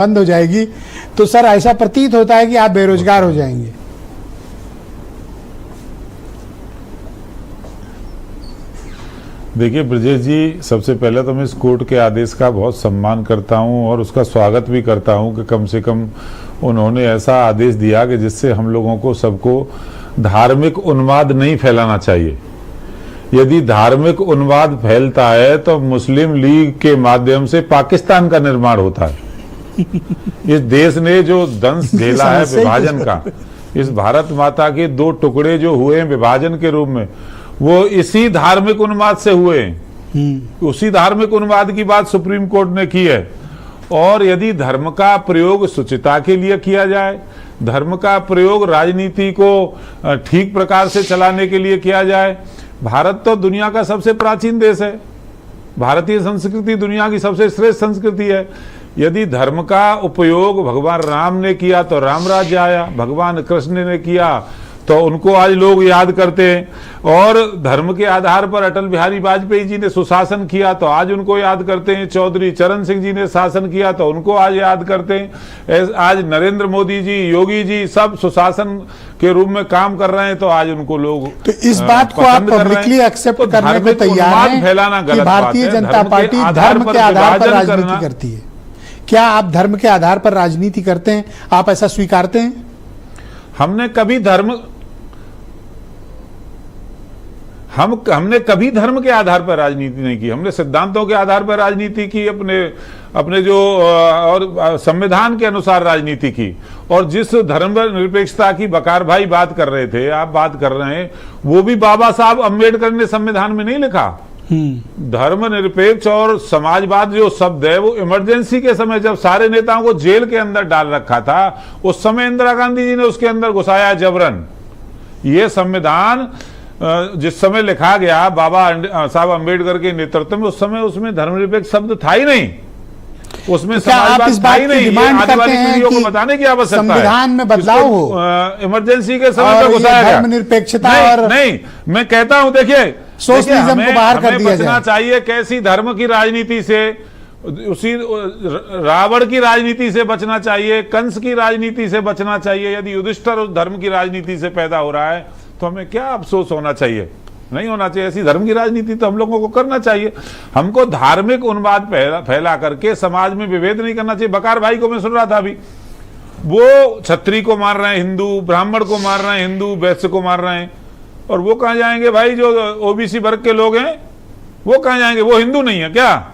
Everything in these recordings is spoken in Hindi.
बंद हो जाएगी तो सर ऐसा प्रतीत होता है कि आप बेरोजगार हो जाएंगे। देखिए ब्रजेश जी, सबसे पहले तो मैं इस कोर्ट के आदेश का बहुत सम्मान करता हूं और उसका स्वागत भी करता हूं कि कम से कम उन्होंने ऐसा आदेश दिया कि जिससे हम लोगों को सबको धार्मिक उन्माद नहीं फैलाना चाहिए। यदि धार्मिक उन्माद फैलता है तो मुस्लिम लीग के माध्यम से पाकिस्तान का निर्माण होता है। इस देश ने जो दंश झेला है विभाजन का, इस भारत माता के दो टुकड़े जो हुए हैं विभाजन के रूप में, वो इसी धार्मिक उन्माद से हुए हैं। उसी धार्मिक उन्माद की बात सुप्रीम कोर्ट ने की है। और यदि धर्म का प्रयोग सुचिता के लिए किया जाए, धर्म का प्रयोग राजनीति को ठीक प्रकार से चलाने के लिए किया जाए, भारत तो दुनिया का सबसे प्राचीन देश है। भारतीय संस्कृति दुनिया की सबसे श्रेष्ठ संस्कृति है। यदि धर्म का उपयोग भगवान राम ने किया तो राम राज्य आया, भगवान कृष्ण ने किया तो उनको आज लोग याद करते हैं। और धर्म के आधार पर अटल बिहारी वाजपेयी जी ने सुशासन किया तो आज उनको याद करते हैं। चौधरी चरण सिंह जी ने शासन किया तो उनको आज याद करते हैं। आज नरेंद्र मोदी जी, योगी जी सब सुशासन के रूप में काम कर रहे हैं तो आज उनको लोग तो इस बात को आप पब्लिकली एक्सेप्ट करने को तैयार हैं फैलाना गलत बात है। भारतीय जनता पार्टी धर्म के आधार पर राजनीति करती है। क्या आप धर्म के आधार पर राजनीति करते हैं? आप ऐसा स्वीकारते हैं? हमने कभी धर्म के आधार पर राजनीति नहीं की। हमने सिद्धांतों के आधार पर राजनीति की, अपने जो और संविधान के अनुसार राजनीति की। और जिस धर्म निरपेक्षता की बकार भाई बात कर रहे थे, आप बात कर रहे हैं, वो भी बाबा साहब अम्बेडकर ने संविधान में नहीं लिखा। धर्मनिरपेक्ष और समाजवाद जो शब्द है वो इमरजेंसी के समय जब सारे नेताओं को जेल के अंदर डाल रखा था, उस समय इंदिरा गांधी जी ने उसके अंदर घुसाया जबरन। ये संविधान जिस समय लिखा गया बाबा साहब अम्बेडकर के नेतृत्व में, उस समय उसमें धर्मनिरपेक्ष शब्द था ही नहीं, उसमें समाजवाद था ही नहीं। आने वाली पीढ़ियों को बताने की आवश्यकता है संविधान में बदलाव हो। इमरजेंसी के समय पर घुसाया गया। धर्मनिरपेक्षता और नहीं, मैं कहता हूं देखिए सोशलिज्म को बाहर कर दिया बचना चाहिए। कैसी धर्म की राजनीति से, उसी रावण की राजनीति से बचना चाहिए, कंस की राजनीति से बचना चाहिए। यदि युधिष्ठिर उस धर्म की राजनीति से पैदा हो रहा है तो हमें क्या अफसोस होना चाहिए? नहीं होना चाहिए। ऐसी धर्म की राजनीति तो हम लोगों को करना चाहिए। हमको धार्मिक उन्माद फैला करके समाज में विभेद नहीं करना चाहिए। बकार भाई को मैं सुन रहा था अभी, वो छत्री को मार रहे हैं हिंदू, ब्राह्मण को मार रहे हैं हिंदू, वैश्य को मार रहे हैं। और वो कहाँ जाएंगे भाई? जो ओबीसी वर्ग के लोग हैं वो कहाँ जाएंगे? वो हिंदू नहीं है क्या?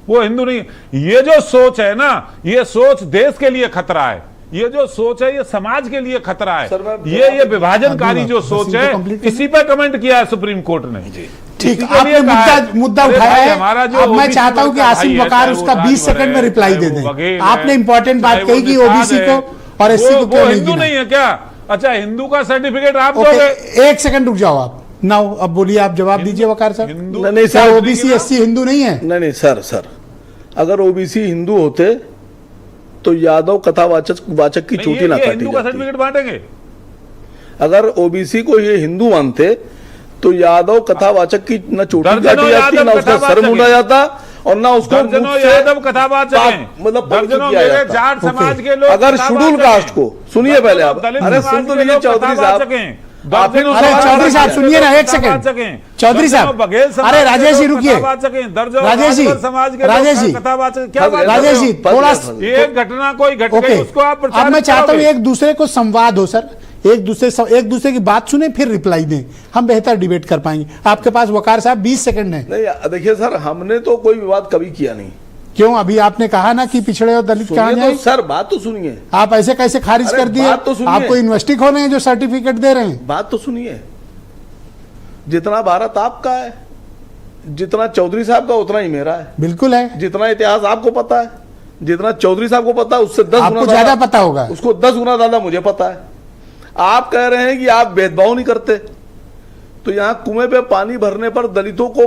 वो हिंदू नहीं है। ये जो सोच है ना, ये सोच देश के लिए खतरा है। ये जो सोच है ये समाज के लिए खतरा है। ये विभाजनकारी जो सोच है, इसी पर कमेंट किया है सुप्रीम कोर्ट ने। ठीक, आपने मुद्दा उठाया है। हमारा जो मैं चाहता हूं कि आसिफ वकार उसका 20 सेकंड में रिप्लाई दे दें। आपने इंपॉर्टेंट बात कही कि ओबीसी को और एससी को क्यों हिंदू नहीं है क्या? अच्छा, हिंदू का सर्टिफिकेट आप दोगे? 1 सेकंड रुक जाओ आप। नाउ अब बोलिए, आप जवाब दीजिए वकार साहब। नहीं सर, ओबीसी एससी हिंदू नहीं है। नहीं सर, अगर ओबीसी हिंदू होते तो यादव कथावाचक की चोटी ना काटी हिंदू का सर्टिफिकेट बांटेंगे। अगर ओबीसी को ये हिंदू मानते तो यादव कथावाचक की न चोटी काटी जाती, ना उसका सर मुड़ा जाता और ना उसको यादव कथावाचक मतलब जाट समाज के लोग। अगर शेड्यूल कास्ट को सुनिए पहले आप, अरे सुन तो लीजिए चौधरी साहब, चौधरी साहब सुनिए ना, 1 सेकंड चौधरी साहब। अरे राजेश जी रुकिए, राजेश जी थोड़ा एक घटना कोई घट गई उसको आप। अब मैं चाहता हूँ एक दूसरे को संवाद हो सर, एक दूसरे की बात सुने फिर रिप्लाई दें, हम बेहतर डिबेट कर पाएंगे। आपके पास वकार साहब 20 सेकंड है। नहीं देखिए सर, हमने तो कोई विवाद कभी किया नहीं। क्यों? अभी आपने कहा ना कि पिछड़े और दलित कहाँ जाए। सर बात तो सुनिए। आप ऐसे कैसे खारिज कर दिए? आपको यूनिवर्सिटी खोले हैं जो सर्टिफिकेट दे रहे हैं। बात तो सुनिए। जितना भारत आपका है, जितना चौधरी साहब का उतना ही मेरा है। बिल्कुल है। जितना इतिहास आपको पता है, जितना चौधरी साहब को पता है, उससे 10 गुना ज्यादा पता होगा। उसको 10 गुना ज्यादा मुझे पता है। आप कह रहे हैं कि आप भेदभाव नहीं करते, तो यहाँ कुएं पे पानी भरने पर दलितों को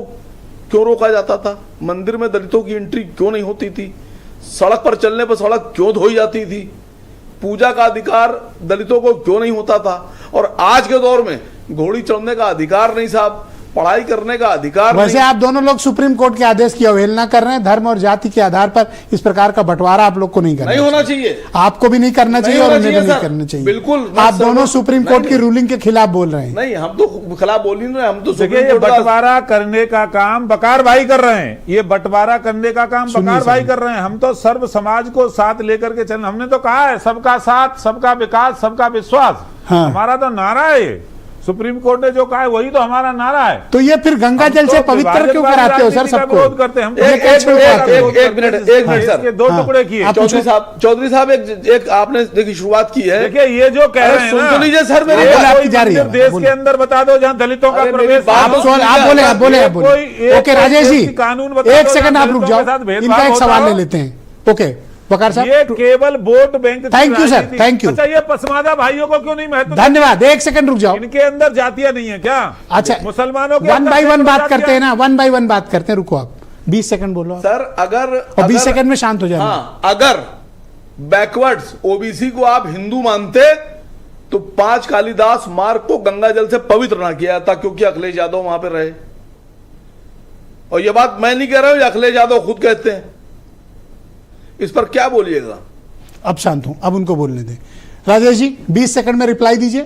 क्यों रोका जाता था? मंदिर में दलितों की एंट्री क्यों नहीं होती थी? सड़क पर चलने पर सड़क क्यों धोई जाती थी? पूजा का अधिकार दलितों को क्यों नहीं होता था? और आज के दौर में घोड़ी चढ़ने का अधिकार नहीं साहब, पढ़ाई करने का अधिकार वैसे नहीं। आप दोनों लोग सुप्रीम कोर्ट के आदेश की अवहेलना कर रहे हैं। धर्म और जाति के आधार पर इस प्रकार का बंटवारा आप लोग को नहीं करना नहीं होना चाहिए, आपको भी नहीं करना चाहिए और होना उन्हें भी चाहिए नहीं सर। करना चाहिए। बिल्कुल, आप मैं दोनों सहमत- सुप्रीम नहीं, कोर्ट की नहीं। रूलिंग के खिलाफ बोल रहे हैं। नहीं, हम तो खिलाफ बोल ही नहीं रहे, हम तो देखिए सुप्रीम ये कोर्ट का- बंटवारा करने का काम बकार भाई कर रहे हैं, ये बंटवारा करने का काम सुनिए बकार भाई सर। कर रहे हैं। हम तो सर्व समाज को साथ लेकर के चल, हमने तो कहा है सबका साथ, सबका विकास, सबका विश्वास, हाँ। हमारा तो नारा है ये। सुप्रीम कोर्ट ने जो कहा है वही तो हमारा नारा है। तो ये फिर गंगा जल से पवित्र क्यों कराते हो सर सबको? विरोध करते हैं हम। एक मिनट सर, दो टुकड़े किए। आप चौधरी साहब एक आपने देखिए शुरुआत की है। देखिए ये जो कह रहे हैं सुन ना, तो लीजिए सर मेरी ये बात। कोई आपकी जा रही है, मंदिर देश बोलिए। के अंदर बता दो जहाँ दलितों का अरे मेरी प्रवेश बात आप तो बोले आप बोले एक ओके राजेश जी, कानून बता एक दो सेकंड जहाँ आप रुक दलितों के जाओ, साथ भेदभाव इनका एक होता सवाल हो। ले लेते हैं। ओके बकार साहब, ये केवल वोट बैंक की Thank you, sir, राजनीति। thank you. अच्छा ये पसमादा भाइयों को क्यों नहीं महत्व? धन्यवाद। एक सेकंड रुक जाओ। इनके अंदर जातियां नहीं है क्या? अच्छा मुसलमानों के वन अंदर बाय वन सैकड़ों बात करते जातियां- हैं ना, वन बाय वन बात करते हैं। रुको आप 20 सेकंड बोलो आप। सर अगर और 20 सेकंड में शांत हो जाना। हाँ, अगर बैकवर्ड्स ओबीसी को आप हिंदू मानते तो 5 कालिदास मार्ग को गंगा जल से पवित्र ना किया था, क्योंकि अखिलेश यादव वहां पे रहे। और यह बात मैं नहीं कह रहा हूं, ये अखिलेश यादव खुद कहते हैं। इस पर क्या बोलिएगा? अब शांत हूं, अब उनको बोलने दें। राजेश जी 20 सेकंड में रिप्लाई दीजिए।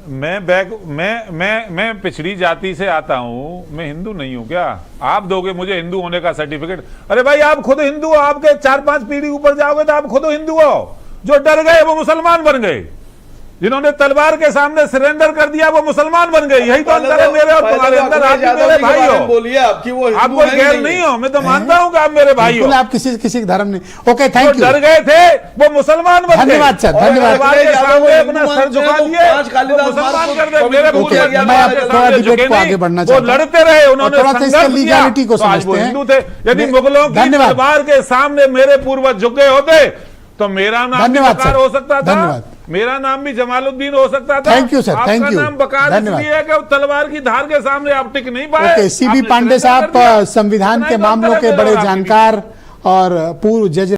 मैं पिछड़ी जाति से आता हूं, मैं हिंदू नहीं हूं क्या? आप दोगे मुझे हिंदू होने का सर्टिफिकेट? अरे भाई आप खुद हिंदू हो, आपके 4-5 पीढ़ी ऊपर जाओगे तो आप खुद हिंदू हो। जो डर गए वो मुसलमान बन गए, जिन्होंने तलवार के सामने सरेंडर कर दिया वो मुसलमान बन गए। यही तो अंतर है मेरे और तुम्हारे अंदर। आप भी मेरे भाई हो, बोलिए आपकी वो आप कोई गैर नहीं हो। मैं तो मानता हूं कि आप मेरे भाई हो। बिल्कुल, आप किसी धर्म नहीं। Okay thank you. डर गए थे वो मुसलमान बन गए। धन्यवाद सर, धन्यवाद। तलवार के सामने अपना सर झुका लिए, पांच कालिदास वो मुसलमान मार्ग कर दे। को मेरे ओके, पूरे मैं अब थोड़ा डिबेट को आगे बढ़ना चाहता वो हूं। लड़ते रहे, उन्होंने और थोड़ा सा इसका संघर्ष किया, लीगैलिटी को तो आज वो समझते हैं। हिंदू थे। यदि मैं- मुगलों की धन्यवाद। तलवार के सामने मेरे पूर्वज झुके होते तो मेरा नाम भी धन्यवाद बकार सर, हो सकता था, धन्यवाद। मेरा नाम भी जमालुद्दीन हो सकता था। थैंक यू सर, थैंक आपका यू। नाम बकार धन्यवाद। इसलिए है कि तलवार की धार के सामने आप टिक नहीं पाए। ओके सीबी आपने पांडे surrender कर साहब दिया। संविधान इतना के ही तो अंतर मामलों है के मेरा बड़े और आपके बीच। जानकार और पूर्व जज